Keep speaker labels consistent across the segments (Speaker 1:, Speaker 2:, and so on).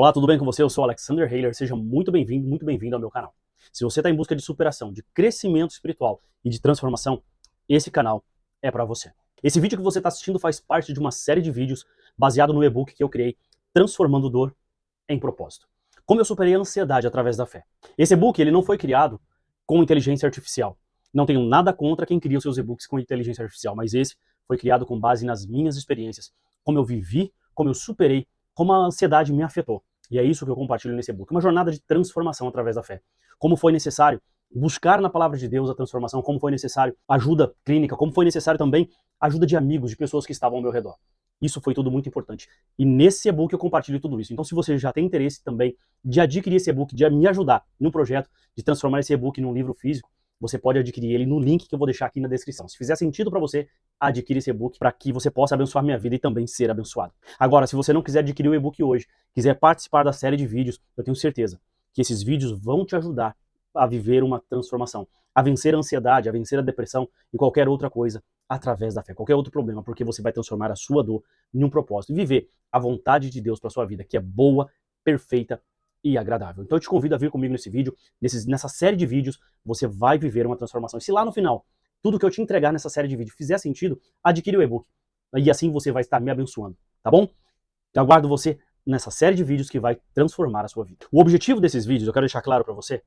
Speaker 1: Olá, tudo bem com você? Eu sou Alexander Hayler, seja muito bem-vindo ao meu canal. Se você está em busca de superação, de crescimento espiritual e de transformação, esse canal é para você. Esse vídeo que você está assistindo faz parte de uma série de vídeos baseado no e-book que eu criei, Transformando Dor em Propósito. Como eu superei a ansiedade através da fé. Esse e-book ele não foi criado com inteligência artificial. Não tenho nada contra quem cria os seus e-books com inteligência artificial, mas esse foi criado com base nas minhas experiências, como eu vivi, como eu superei, como a ansiedade me afetou. E é isso que eu compartilho nesse e-book. Uma jornada de transformação através da fé. Como foi necessário buscar na palavra de Deus a transformação, como foi necessário ajuda clínica, como foi necessário também ajuda de amigos, de pessoas que estavam ao meu redor. Isso foi tudo muito importante. E nesse e-book eu compartilho tudo isso. Então se você já tem interesse também de adquirir esse e-book, de me ajudar no projeto de transformar esse e-book num livro físico, você pode adquirir ele no link que eu vou deixar aqui na descrição. Se fizer sentido para você, adquire esse e-book para que você possa abençoar minha vida e também ser abençoado. Agora, se você não quiser adquirir o e-book hoje, quiser participar da série de vídeos, eu tenho certeza que esses vídeos vão te ajudar a viver uma transformação, a vencer a ansiedade, a vencer a depressão e qualquer outra coisa através da fé, qualquer outro problema, porque você vai transformar a sua dor em um propósito e viver a vontade de Deus para sua vida, que é boa, perfeita e agradável. Então eu te convido a vir comigo nesse vídeo, nessa série de vídeos, você vai viver uma transformação. E se lá no final, tudo que eu te entregar nessa série de vídeos fizer sentido, adquire o e-book. E assim você vai estar me abençoando, tá bom? Eu aguardo você nessa série de vídeos que vai transformar a sua vida. O objetivo desses vídeos, eu quero deixar claro para você,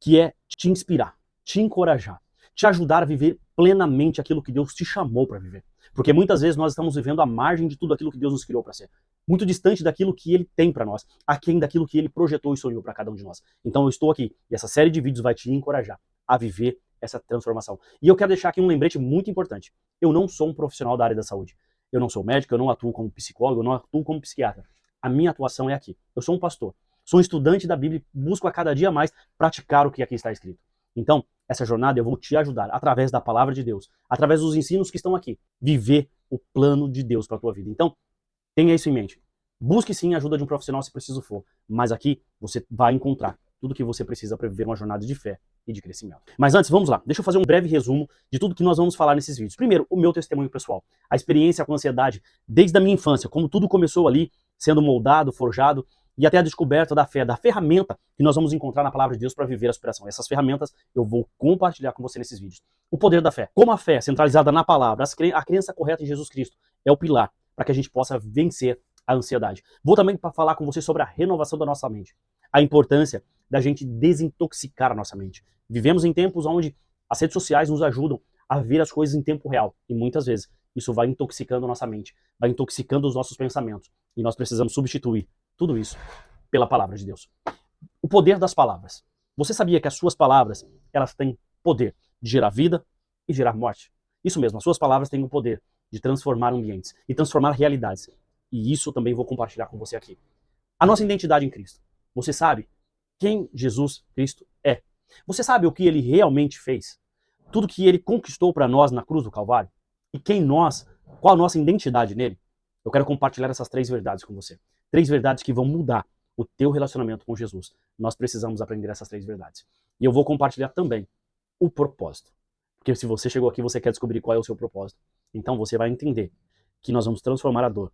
Speaker 1: que é te inspirar, te encorajar, te ajudar a viver plenamente aquilo que Deus te chamou para viver. Porque muitas vezes nós estamos vivendo à margem de tudo aquilo que Deus nos criou para ser. Muito distante daquilo que Ele tem para nós, aquém daquilo que Ele projetou e sonhou para cada um de nós. Então eu estou aqui e essa série de vídeos vai te encorajar a viver essa transformação. E eu quero deixar aqui um lembrete muito importante. Eu não sou um profissional da área da saúde. Eu não sou médico, eu não atuo como psicólogo, eu não atuo como psiquiatra. A minha atuação é aqui. Eu sou um pastor. Sou um estudante da Bíblia e busco a cada dia mais praticar o que aqui está escrito. Então, essa jornada eu vou te ajudar através da palavra de Deus, através dos ensinos que estão aqui, viver o plano de Deus para a tua vida. Então, tenha isso em mente. Busque sim a ajuda de um profissional se preciso for, mas aqui você vai encontrar tudo o que você precisa para viver uma jornada de fé e de crescimento. Mas antes, vamos lá. Deixa eu fazer um breve resumo de tudo que nós vamos falar nesses vídeos. Primeiro, o meu testemunho pessoal. A experiência com ansiedade desde a minha infância, como tudo começou ali, sendo moldado, forjado, e até a descoberta da fé, da ferramenta que nós vamos encontrar na palavra de Deus para viver a superação. Essas ferramentas eu vou compartilhar com você nesses vídeos. O poder da fé. Como a fé centralizada na palavra, a crença correta em Jesus Cristo é o pilar para que a gente possa vencer a ansiedade. Vou também falar com você sobre a renovação da nossa mente. A importância da gente desintoxicar a nossa mente. Vivemos em tempos onde as redes sociais nos ajudam a ver as coisas em tempo real. E muitas vezes isso vai intoxicando a nossa mente, vai intoxicando os nossos pensamentos. E nós precisamos substituir tudo isso pela palavra de Deus. O poder das palavras. Você sabia que as suas palavras, elas têm poder de gerar vida e gerar morte? Isso mesmo, as suas palavras têm o poder de transformar ambientes e transformar realidades. E isso também vou compartilhar com você aqui. A nossa identidade em Cristo. Você sabe quem Jesus Cristo é? Você sabe o que ele realmente fez? Tudo que ele conquistou para nós na cruz do Calvário? E qual a nossa identidade nele? Eu quero compartilhar essas 3 verdades com você. 3 verdades que vão mudar o teu relacionamento com Jesus. Nós precisamos aprender essas 3 verdades. E eu vou compartilhar também o propósito. Porque se você chegou aqui, você quer descobrir qual é o seu propósito. Então você vai entender que nós vamos transformar a dor.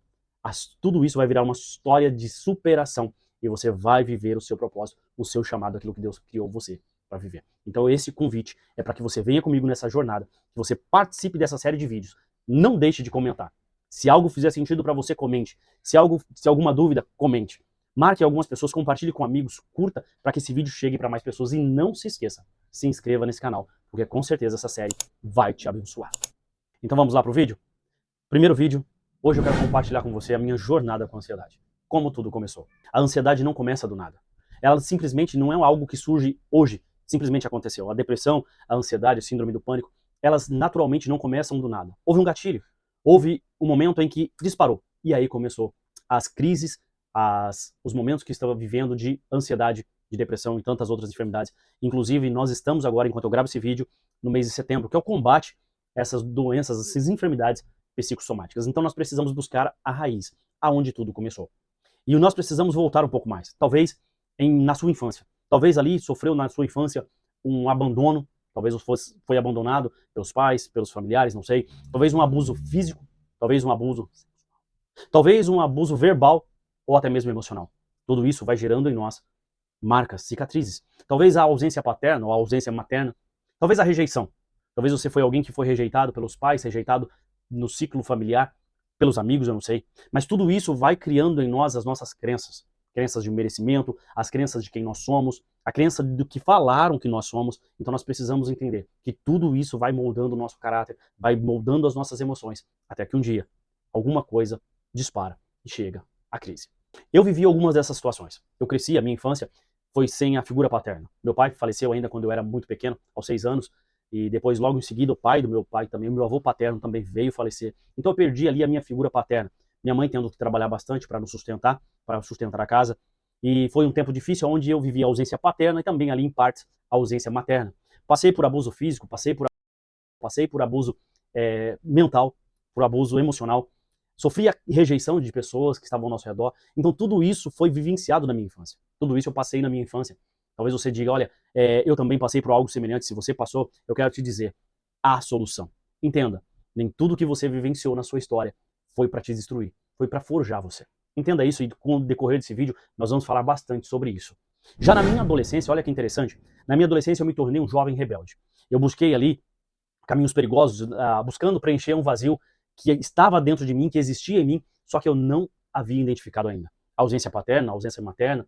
Speaker 1: Tudo isso vai virar uma história de superação. E você vai viver o seu propósito, o seu chamado, aquilo que Deus criou você para viver. Então esse convite é para que você venha comigo nessa jornada, que você participe dessa série de vídeos. Não deixe de comentar. Se algo fizer sentido para você, comente. Se alguma dúvida, comente. Marque algumas pessoas, compartilhe com amigos, curta para que esse vídeo chegue para mais pessoas. E não se esqueça, se inscreva nesse canal, porque com certeza essa série vai te abençoar. Então vamos lá para o vídeo? Primeiro vídeo, hoje eu quero compartilhar com você a minha jornada com a ansiedade. Como tudo começou. A ansiedade não começa do nada. Ela simplesmente não é algo que surge hoje, simplesmente aconteceu. A depressão, a ansiedade, a síndrome do pânico, elas naturalmente não começam do nada. Houve um gatilho. Houve um momento em que disparou. E aí começou as crises, os momentos que estava vivendo de ansiedade, de depressão e tantas outras enfermidades. Inclusive, nós estamos agora, enquanto eu gravo esse vídeo, no mês de setembro, que é o combate a essas doenças, essas enfermidades psicossomáticas. Então nós precisamos buscar a raiz, aonde tudo começou. E nós precisamos voltar um pouco mais. Talvez na sua infância. Talvez ali sofreu na sua infância um abandono. Talvez foi abandonado pelos pais, pelos familiares, não sei. Talvez um abuso físico, talvez um abuso verbal ou até mesmo emocional. Tudo isso vai gerando em nós marcas, cicatrizes. Talvez a ausência paterna ou a ausência materna, talvez a rejeição. Talvez você foi alguém que foi rejeitado pelos pais, rejeitado no ciclo familiar, pelos amigos, eu não sei. Mas tudo isso vai criando em nós as nossas crenças. Crenças de merecimento, as crenças de quem nós somos, a crença do que falaram que nós somos. Então nós precisamos entender que tudo isso vai moldando o nosso caráter, vai moldando as nossas emoções, até que um dia alguma coisa dispara e chega a crise. Eu vivi algumas dessas situações. Eu cresci, a minha infância foi sem a figura paterna. Meu pai faleceu ainda quando eu era muito pequeno, aos 6 anos, e depois, logo em seguida, o pai do meu pai também, o meu avô paterno também veio falecer. Então eu perdi ali a minha figura paterna. Minha mãe tendo que trabalhar bastante para nos sustentar, para sustentar a casa. E foi um tempo difícil onde eu vivi a ausência paterna e também ali, em partes, a ausência materna. Passei por abuso físico, passei por abuso mental, por abuso emocional. Sofri a rejeição de pessoas que estavam ao nosso redor. Então tudo isso foi vivenciado na minha infância. Tudo isso eu passei na minha infância. Talvez você diga, olha, eu também passei por algo semelhante. Se você passou, eu quero te dizer, há solução. Entenda, nem tudo que você vivenciou na sua história foi para te destruir, foi para forjar você. Entenda isso e com o decorrer desse vídeo nós vamos falar bastante sobre isso. Já na minha adolescência, olha que interessante, na minha adolescência eu me tornei um jovem rebelde. Eu busquei ali caminhos perigosos, buscando preencher um vazio que estava dentro de mim, que existia em mim, só que eu não havia identificado ainda. A ausência paterna, a ausência materna,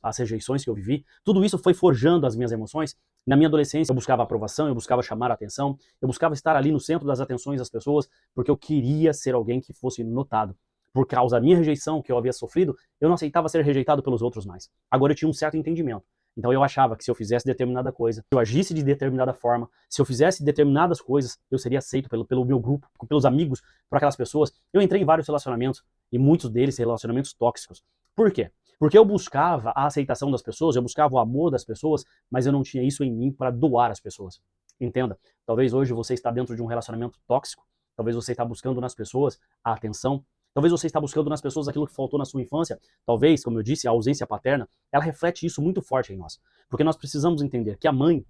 Speaker 1: as rejeições que eu vivi, tudo isso foi forjando as minhas emoções. Na minha adolescência eu buscava aprovação, eu buscava chamar a atenção, eu buscava estar ali no centro das atenções das pessoas, porque eu queria ser alguém que fosse notado. Por causa da minha rejeição que eu havia sofrido, eu não aceitava ser rejeitado pelos outros mais. Agora eu tinha um certo entendimento. Então eu achava que se eu fizesse determinada coisa, se eu agisse de determinada forma, se eu fizesse determinadas coisas, eu seria aceito pelo meu grupo, pelos amigos, por aquelas pessoas. Eu entrei em vários relacionamentos, e muitos deles relacionamentos tóxicos. Por quê? Porque eu buscava a aceitação das pessoas, eu buscava o amor das pessoas, mas eu não tinha isso em mim para doar às pessoas. Entenda, talvez hoje você está dentro de um relacionamento tóxico, talvez você está buscando nas pessoas a atenção, talvez você está buscando nas pessoas aquilo que faltou na sua infância, talvez, como eu disse, a ausência paterna, ela reflete isso muito forte em nós. Porque nós precisamos entender que a mãe,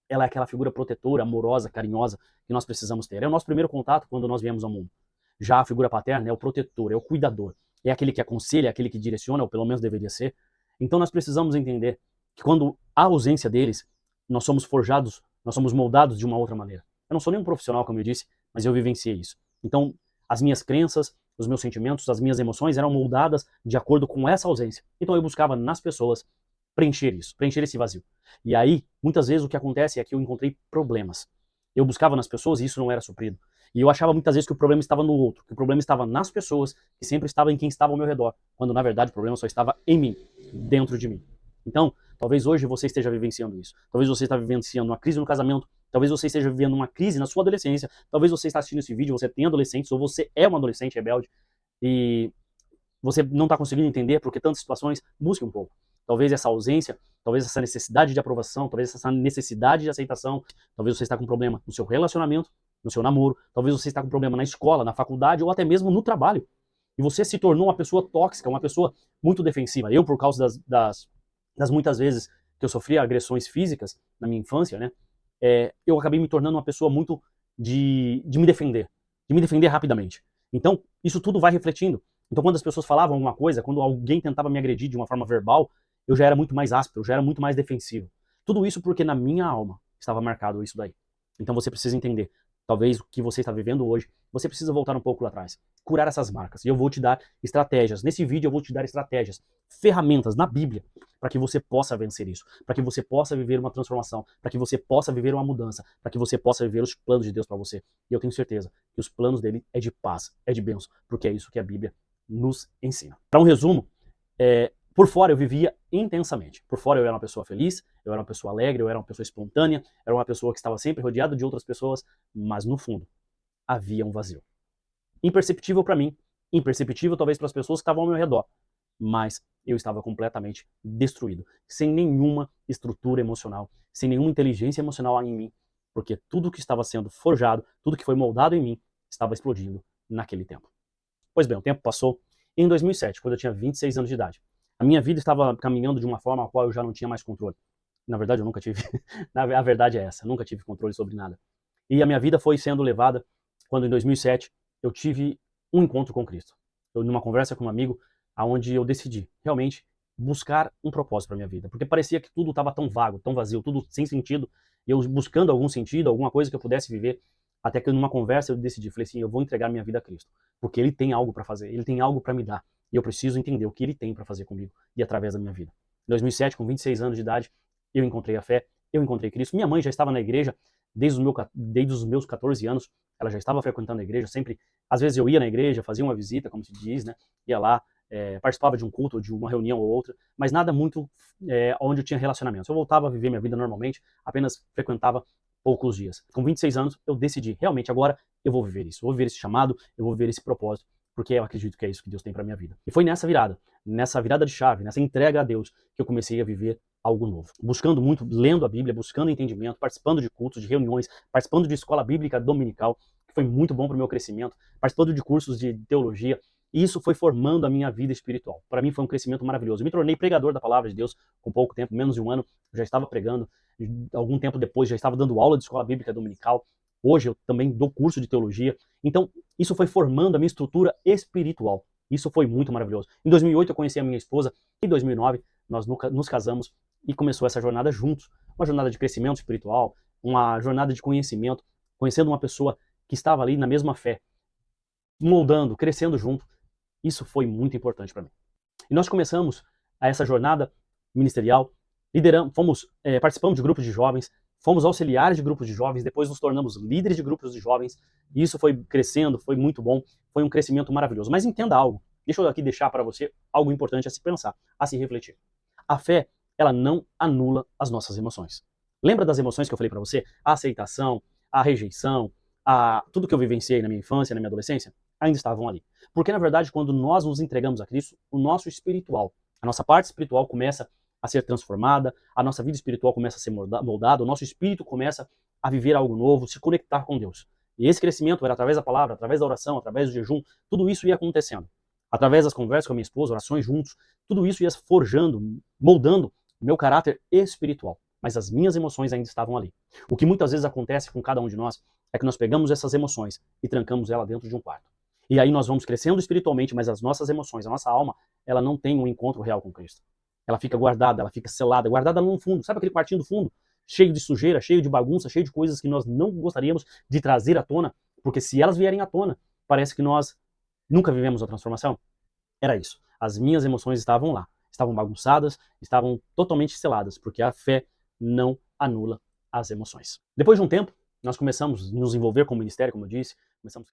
Speaker 1: ela é aquela figura protetora, amorosa, carinhosa que nós precisamos ter. É o nosso primeiro contato quando nós viemos ao mundo. Já a figura paterna é o protetor, é o cuidador, é aquele que aconselha, é aquele que direciona, ou pelo menos deveria ser. Então nós precisamos entender que quando há ausência deles, nós somos forjados, nós somos moldados de uma outra maneira. Eu não sou nenhum profissional, como eu disse, mas eu vivenciei isso. Então, as minhas crenças, os meus sentimentos, as minhas emoções eram moldadas de acordo com essa ausência. Então eu buscava nas pessoas preencher isso, preencher esse vazio. E aí, muitas vezes o que acontece é que eu encontrei problemas. Eu buscava nas pessoas e isso não era suprido. E eu achava muitas vezes que o problema estava no outro, que o problema estava nas pessoas, que sempre estava em quem estava ao meu redor, quando na verdade o problema só estava em mim, dentro de mim. Então, talvez hoje você esteja vivenciando isso. Talvez você esteja vivenciando uma crise no casamento, talvez você esteja vivendo uma crise na sua adolescência, talvez você está assistindo esse vídeo, você tem adolescentes, ou você é um adolescente rebelde, e você não está conseguindo entender porque tantas situações, busque um pouco. Talvez essa ausência, talvez essa necessidade de aprovação, talvez essa necessidade de aceitação, talvez você está com um problema no seu relacionamento, no seu namoro, talvez você está com um problema na escola, na faculdade ou até mesmo no trabalho. E você se tornou uma pessoa tóxica, uma pessoa muito defensiva. Eu, por causa das muitas vezes que eu sofri agressões físicas na minha infância, né, eu acabei me tornando uma pessoa muito de me defender rapidamente. Então, isso tudo vai refletindo. Então, quando as pessoas falavam alguma coisa, quando alguém tentava me agredir de uma forma verbal, eu já era muito mais áspero, eu já era muito mais defensivo. Tudo isso porque na minha alma estava marcado isso daí. Então você precisa entender. Talvez o que você está vivendo hoje, você precisa voltar um pouco lá atrás. Curar essas marcas. E eu vou te dar estratégias. Nesse vídeo eu vou te dar estratégias, ferramentas na Bíblia, para que você possa vencer isso. Para que você possa viver uma transformação. Para que você possa viver uma mudança. Para que você possa viver os planos de Deus para você. E eu tenho certeza que os planos dele é de paz, é de bênção. Porque é isso que a Bíblia nos ensina. Para um resumo, por fora eu vivia intensamente. Por fora eu era uma pessoa feliz, eu era uma pessoa alegre, eu era uma pessoa espontânea, era uma pessoa que estava sempre rodeada de outras pessoas, mas no fundo havia um vazio. Imperceptível para mim, imperceptível talvez para as pessoas que estavam ao meu redor, mas eu estava completamente destruído, sem nenhuma estrutura emocional, sem nenhuma inteligência emocional em mim, porque tudo que estava sendo forjado, tudo que foi moldado em mim, estava explodindo naquele tempo. Pois bem, o tempo passou e em 2007, quando eu tinha 26 anos de idade, a minha vida estava caminhando de uma forma a qual eu já não tinha mais controle. Na verdade, eu nunca tive. A verdade é essa, eu nunca tive controle sobre nada. E a minha vida foi sendo levada quando em 2007 eu tive um encontro com Cristo. Eu, numa conversa com um amigo, aonde eu decidi realmente buscar um propósito para minha vida, porque parecia que tudo estava tão vago, tão vazio, tudo sem sentido, e eu buscando algum sentido, alguma coisa que eu pudesse viver, até que numa conversa eu decidi, falei assim, eu vou entregar minha vida a Cristo, porque Ele tem algo para fazer, Ele tem algo para me dar, e eu preciso entender o que Ele tem para fazer comigo e através da minha vida. Em 2007, com 26 anos de idade, eu encontrei a fé, eu encontrei Cristo. Minha mãe já estava na igreja desde os meus 14 anos, ela já estava frequentando a igreja, sempre, às vezes eu ia na igreja, fazia uma visita, como se diz, né? Ia lá, participava de um culto, de uma reunião ou outra, mas nada muito onde eu tinha relacionamentos. Eu voltava a viver minha vida normalmente, apenas frequentava poucos dias. Com 26 anos, eu decidi, realmente, agora eu vou viver isso, eu vou viver esse chamado, eu vou viver esse propósito, porque eu acredito que é isso que Deus tem para minha vida. E foi nessa virada de chave, nessa entrega a Deus, que eu comecei a viver algo novo. Buscando muito, lendo a Bíblia, buscando entendimento, participando de cultos, de reuniões, participando de escola bíblica dominical, que foi muito bom para o meu crescimento, participando de cursos de teologia, e isso foi formando a minha vida espiritual. Para mim foi um crescimento maravilhoso. Eu me tornei pregador da palavra de Deus com pouco tempo, menos de um ano, já estava pregando. Algum tempo depois já estava dando aula de escola bíblica dominical. Hoje eu também dou curso de teologia. Então, isso foi formando a minha estrutura espiritual. Isso foi muito maravilhoso. Em 2008 eu conheci a minha esposa, em 2009 nós nos casamos e começou essa jornada juntos. Uma jornada de crescimento espiritual, uma jornada de conhecimento, conhecendo uma pessoa que estava ali na mesma fé, moldando, crescendo junto. Isso foi muito importante para mim. E nós começamos essa jornada ministerial, participamos de grupos de jovens, fomos auxiliares de grupos de jovens, depois nos tornamos líderes de grupos de jovens, e isso foi crescendo, foi muito bom, foi um crescimento maravilhoso. Mas entenda algo, deixa eu aqui deixar para você algo importante a se pensar, a se refletir. A fé, ela não anula as nossas emoções. Lembra das emoções que eu falei para você? A aceitação, a rejeição, tudo que eu vivenciei na minha infância, na minha adolescência, ainda estavam ali. Porque, na verdade, quando nós nos entregamos a Cristo, o nosso espiritual, a nossa parte espiritual começa a ser transformada, a nossa vida espiritual começa a ser moldada, o nosso espírito começa a viver algo novo, se conectar com Deus. E esse crescimento era através da palavra, através da oração, através do jejum, tudo isso ia acontecendo. Através das conversas com a minha esposa, orações juntos, tudo isso ia forjando, moldando o meu caráter espiritual. Mas as minhas emoções ainda estavam ali. O que muitas vezes acontece com cada um de nós é que nós pegamos essas emoções e trancamos ela dentro de um quarto. E aí nós vamos crescendo espiritualmente, mas as nossas emoções, a nossa alma, ela não tem um encontro real com Cristo. Ela fica guardada, ela fica selada, guardada no fundo. Sabe aquele quartinho do fundo? Cheio de sujeira, cheio de bagunça, cheio de coisas que nós não gostaríamos de trazer à tona, porque se elas vierem à tona, parece que nós nunca vivemos a transformação. Era isso. As minhas emoções estavam lá. Estavam bagunçadas, estavam totalmente seladas, porque a fé não anula as emoções. Depois de um tempo, nós começamos a nos envolver com o ministério, como eu disse, começamos